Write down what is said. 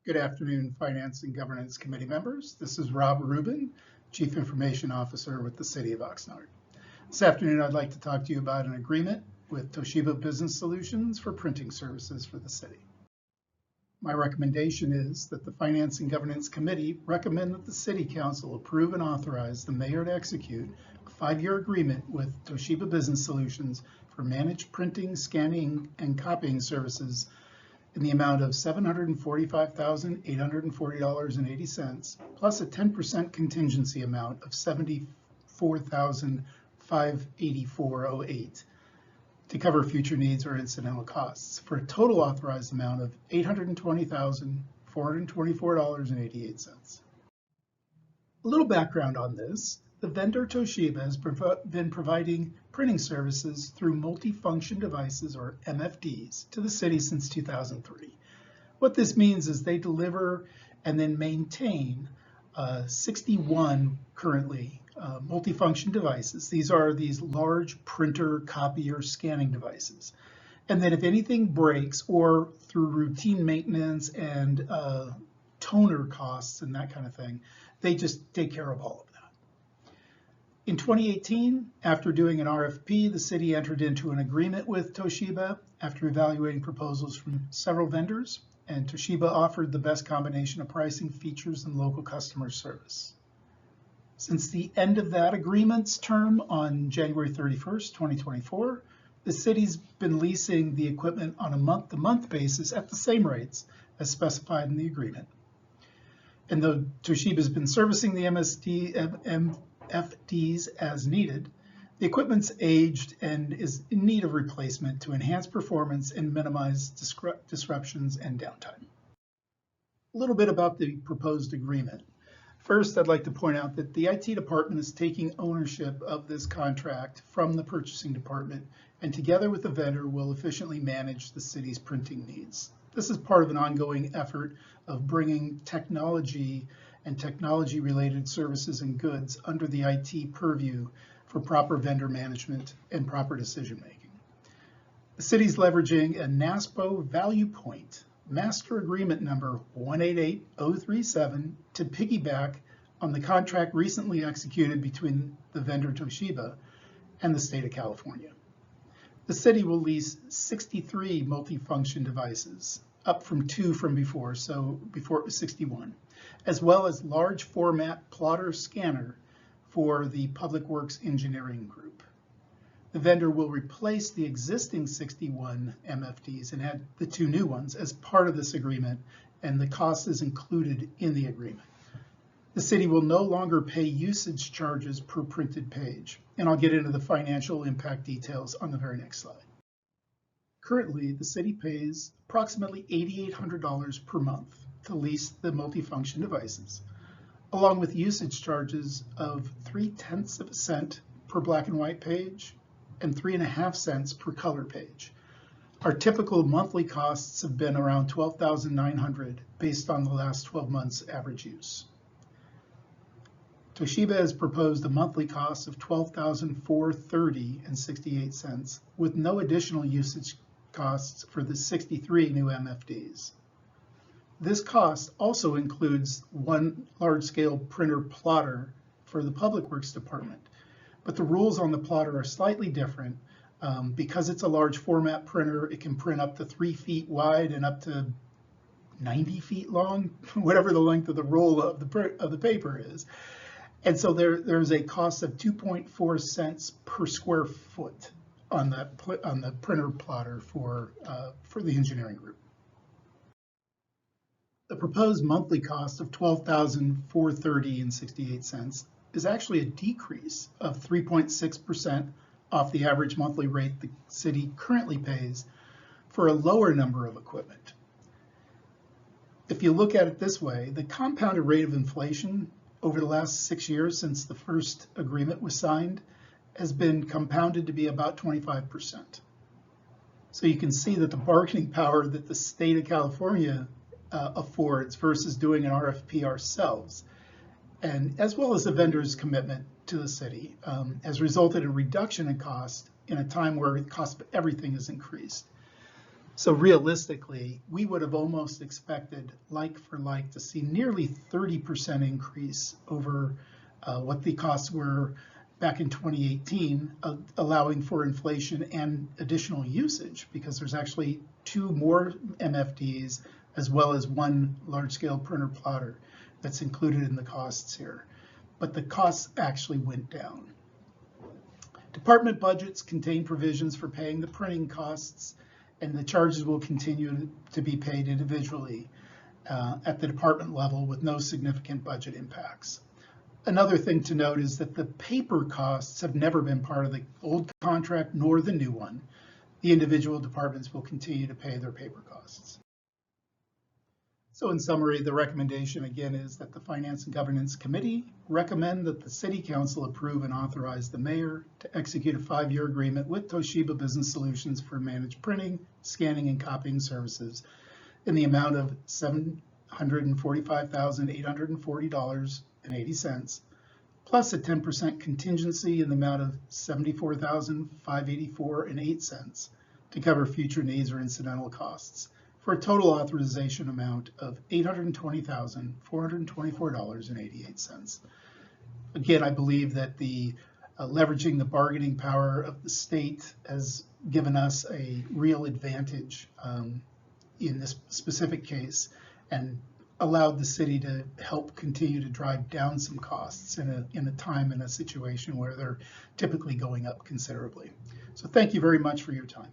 Good afternoon, Finance and Governance Committee members. This is Rob Rubin, Chief Information Officer with the City of Oxnard. This afternoon, I'd like to talk to you about an agreement with Toshiba Business Solutions for printing services for the city. My recommendation is that the Finance and Governance Committee recommend that the City Council approve and authorize the mayor to execute a 5-year agreement with Toshiba Business Solutions for managed printing, scanning, and copying services in the amount of $745,840.80, plus a 10% contingency amount of $74,584.08 to cover future needs or incidental costs, for a total authorized amount of $820,424.88. A little background on this. The vendor Toshiba has been providing printing services through multifunction devices, or MFDs, to the city since 2003. What this means is they deliver and then maintain 61 currently multifunction devices. These are these large printer, copier, scanning devices. And then if anything breaks, or through routine maintenance and toner costs and that kind of thing, they just take care of all of that. In 2018, after doing an RFP, the city entered into an agreement with Toshiba after evaluating proposals from several vendors, and Toshiba offered the best combination of pricing, features, and local customer service. Since the end of that agreement's term on January 31st, 2024, the city's been leasing the equipment on a month-to-month basis at the same rates as specified in the agreement. And though Toshiba's been servicing the MFDs as needed, the equipment's aged and is in need of replacement to enhance performance and minimize disruptions and downtime. A little bit about the proposed agreement. First, I'd like to point out that the IT department is taking ownership of this contract from the purchasing department, and together with the vendor will efficiently manage the city's printing needs. This is part of an ongoing effort of bringing technology and technology-related services and goods under the IT purview for proper vendor management and proper decision-making. The city's leveraging a NASPO Value Point Master Agreement number 188037 to piggyback on the contract recently executed between the vendor Toshiba and the state of California. The city will lease 63 multifunction devices, up from 2 from before, so before it was 61, as well as large format plotter scanner for the Public Works Engineering Group. The vendor will replace the existing 61 MFDs and add the 2 new ones as part of this agreement, and the cost is included in the agreement. The city will no longer pay usage charges per printed page, and I'll get into the financial impact details on the very next slide. Currently, the city pays approximately $8,800 per month to lease the multifunction devices, along with usage charges of 0.3 cents per black and white page and 3.5 cents per color page. Our typical monthly costs have been around $12,900 based on the last 12 months average use. Toshiba has proposed a monthly cost of $12,430.68 with no additional usage costs for the 63 new MFDs. This cost also includes one large-scale printer plotter for the Public Works Department, but the rules on the plotter are slightly different. Because it's a large format printer, it can print up to 3 feet wide and up to 90 feet long, whatever the length of the roll of the paper is. And so there's a cost of 2.4 cents per square foot on the printer plotter for the engineering group. The proposed monthly cost of $12,430.68 is actually a decrease of 3.6% off the average monthly rate the city currently pays for a lower number of equipment. If you look at it this way, the compounded rate of inflation over the last 6 years since the first agreement was signed has been compounded to be about 25%. So you can see that the bargaining power that the state of California affords versus doing an RFP ourselves, and as well as the vendor's commitment to the city, has resulted in a reduction in cost in a time where the cost of everything has increased. So realistically, we would have almost expected like for like to see nearly 30% increase over what the costs were back in 2018, allowing for inflation and additional usage, because there's actually 2 more MFDs as well as 1 large-scale printer plotter that's included in the costs here. But the costs actually went down. Department budgets contain provisions for paying the printing costs, and the charges will continue to be paid individually at the department level with no significant budget impacts. Another thing to note is that the paper costs have never been part of the old contract nor the new one. The individual departments will continue to pay their paper costs. So in summary, the recommendation again is that the Finance and Governance Committee recommend that the City Council approve and authorize the mayor to execute a 5-year agreement with Toshiba Business Solutions for managed printing, scanning, and copying services in the amount of $745,840.80, plus a 10% contingency in the amount of $74,584.08 to cover future needs or incidental costs, for a total authorization amount of $820,424.88. Again, I believe that the leveraging the bargaining power of the state has given us a real advantage in this specific case, and allowed the city to help continue to drive down some costs in a time and a situation where they're typically going up considerably. So thank you very much for your time.